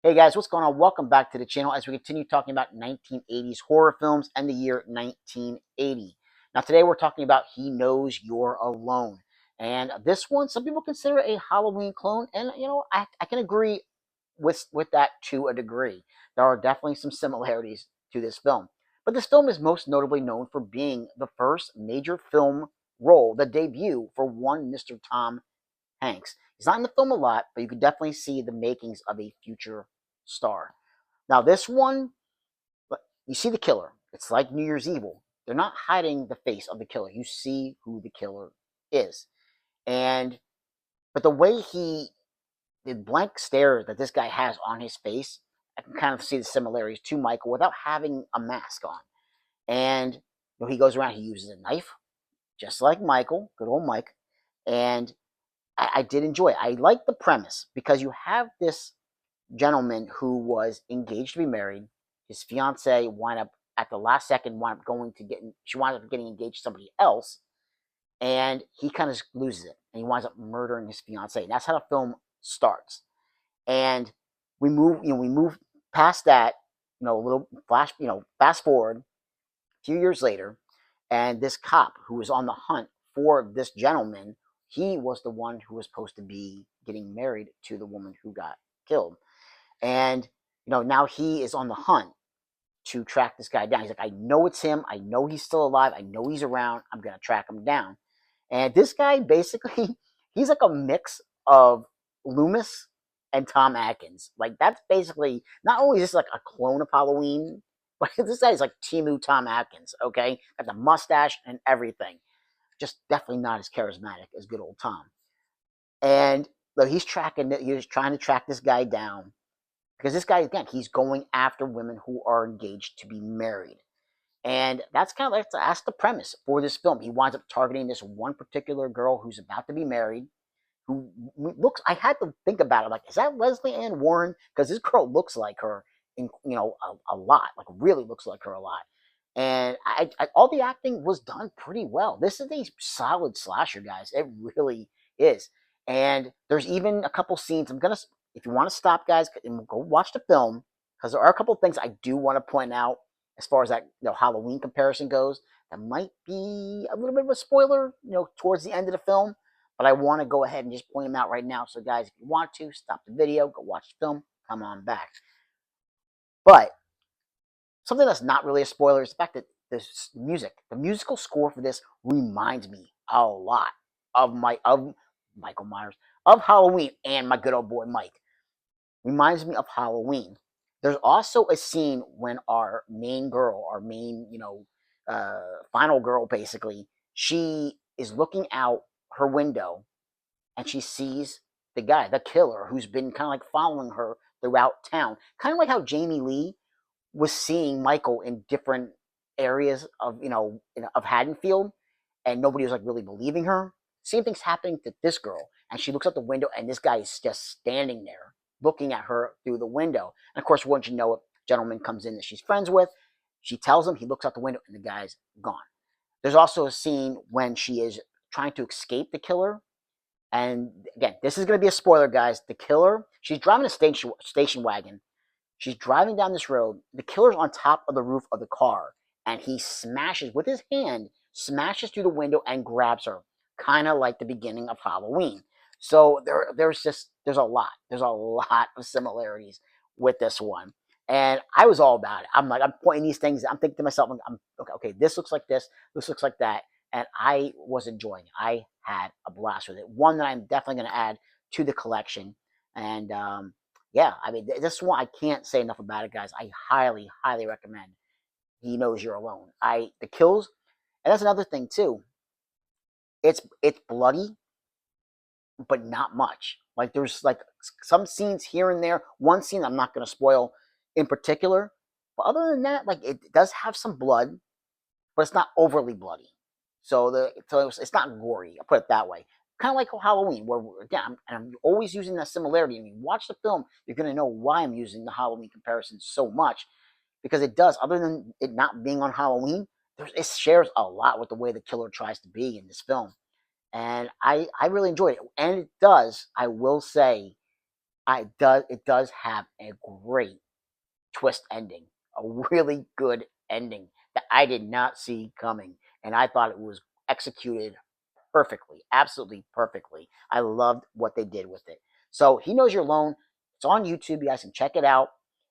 Hey guys, what's going on? Welcome back to the channel as we continue talking about 1980s horror films and the year 1980. Now, today we're talking about He Knows You're Alone. And this one, some people consider a Halloween clone, and I can agree with that to a degree. There are definitely some similarities to this film. But this film is most notably known for being the first major film role, the debut for one Mr. Tom Hanks. He's not in the film a lot, but you can definitely see the makings of a future star. Now, this one, you see the killer. It's like New Year's Evil. They're not hiding the face of the killer. You see who the killer is. And, but the way the blank stare that this guy has on his face, I can kind of see the similarities to Michael without having a mask on. And he goes around, he uses a knife, just like Michael, good old Mike. And I did enjoy it. I like the premise because you have this gentleman who was engaged to be married. His fiance wound up at the last second wound up going to get she wound up getting engaged to somebody else, and he kind of loses it and he winds up murdering his fiance. And that's how the film starts. And we move past that, a little flash, fast forward a few years later, and this cop who was on the hunt for this gentleman, he was the one who was supposed to be getting married to the woman who got killed. And now he is on the hunt to track this guy down. He's like, I know it's him. I know he's still alive. I know he's around. I'm gonna track him down. And this guy basically, he's like a mix of Loomis and Tom Atkins. Like that's basically not only is this like a clone of Halloween, but this guy is like Timu Tom Atkins. Okay, got the mustache and everything. Just definitely not as charismatic as good old Tom. And look, he's trying to track this guy down because this guy, again, he's going after women who are engaged to be married. And that's kind of like that's the premise for this film. He winds up targeting this one particular girl who's about to be married, who looks. I had to think about it. Like, is that Leslie Ann Warren? Because this girl looks like her, a lot. Like, really looks like her a lot. And all the acting was done pretty well. This is a solid slasher, guys. It really is. And there's even a couple scenes. If you want to stop, guys, and go watch the film, because there are a couple things I do want to point out as far as that Halloween comparison goes. That might be a little bit of a spoiler, towards the end of the film. But I want to go ahead and just point them out right now. So, guys, if you want to, stop the video, go watch the film, come on back. But something that's not really a spoiler is the fact that this music, the musical score for this reminds me a lot of Michael Myers, of Halloween, and my good old boy Mike. Reminds me of Halloween. There's also a scene when our main girl, our main, final girl, basically, she is looking out her window and she sees the guy, the killer, who's been kind of like following her throughout town. Kind of like how Jamie Lee was seeing Michael in different areas of of Haddonfield, and nobody was like really believing her. Same thing's happening to this girl, and she looks out the window, and this guy is just standing there looking at her through the window. And of course, once you know, a gentleman comes in that she's friends with, she tells him. He looks out the window, and the guy's gone. There's also a scene when she is trying to escape the killer, and again, this is going to be a spoiler, guys. The killer, she's driving a station wagon. She's driving down this road. The killer's on top of the roof of the car, and he smashes with his hand, smashes through the window and grabs her, kind of like the beginning of Halloween. So there's a lot. There's a lot of similarities with this one, and I was all about it. I'm pointing these things. I'm thinking to myself, I'm okay. Okay, this looks like this. This looks like that, and I was enjoying it. I had a blast with it. One that I'm definitely going to add to the collection, and yeah, I mean, this one I can't say enough about it, guys. I highly, highly recommend He Knows You're Alone. The kills, and that's another thing too. It's bloody, but not much. Like there's like some scenes here and there. One scene I'm not going to spoil in particular, but other than that, like it does have some blood, but it's not overly bloody. So it's not gory. I'll put it that way. Kind of like Halloween, where again, I'm always using that similarity. When you watch the film, you're going to know why I'm using the Halloween comparison so much, because it does. Other than it not being on Halloween, it shares a lot with the way the killer tries to be in this film, and I really enjoyed it. And it does, I will say, It does have a great twist ending, a really good ending that I did not see coming, and I thought it was executed perfectly, absolutely perfectly. I loved what they did with it. So He Knows You're Alone. It's on YouTube. You guys can check it out,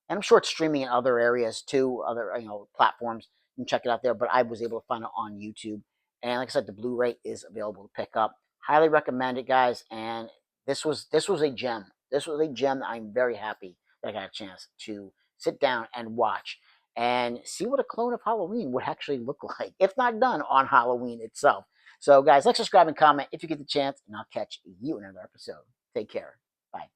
and I'm sure it's streaming in other areas too, other platforms. You can check it out there. But I was able to find it on YouTube, and like I said, the Blu-ray is available to pick up. Highly recommend it, guys. And this was a gem. This was a gem that I'm very happy that I got a chance to sit down and watch and see what a clone of Halloween would actually look like, if not done on Halloween itself. So, guys, like, subscribe, and comment if you get the chance, and I'll catch you in another episode. Take care. Bye.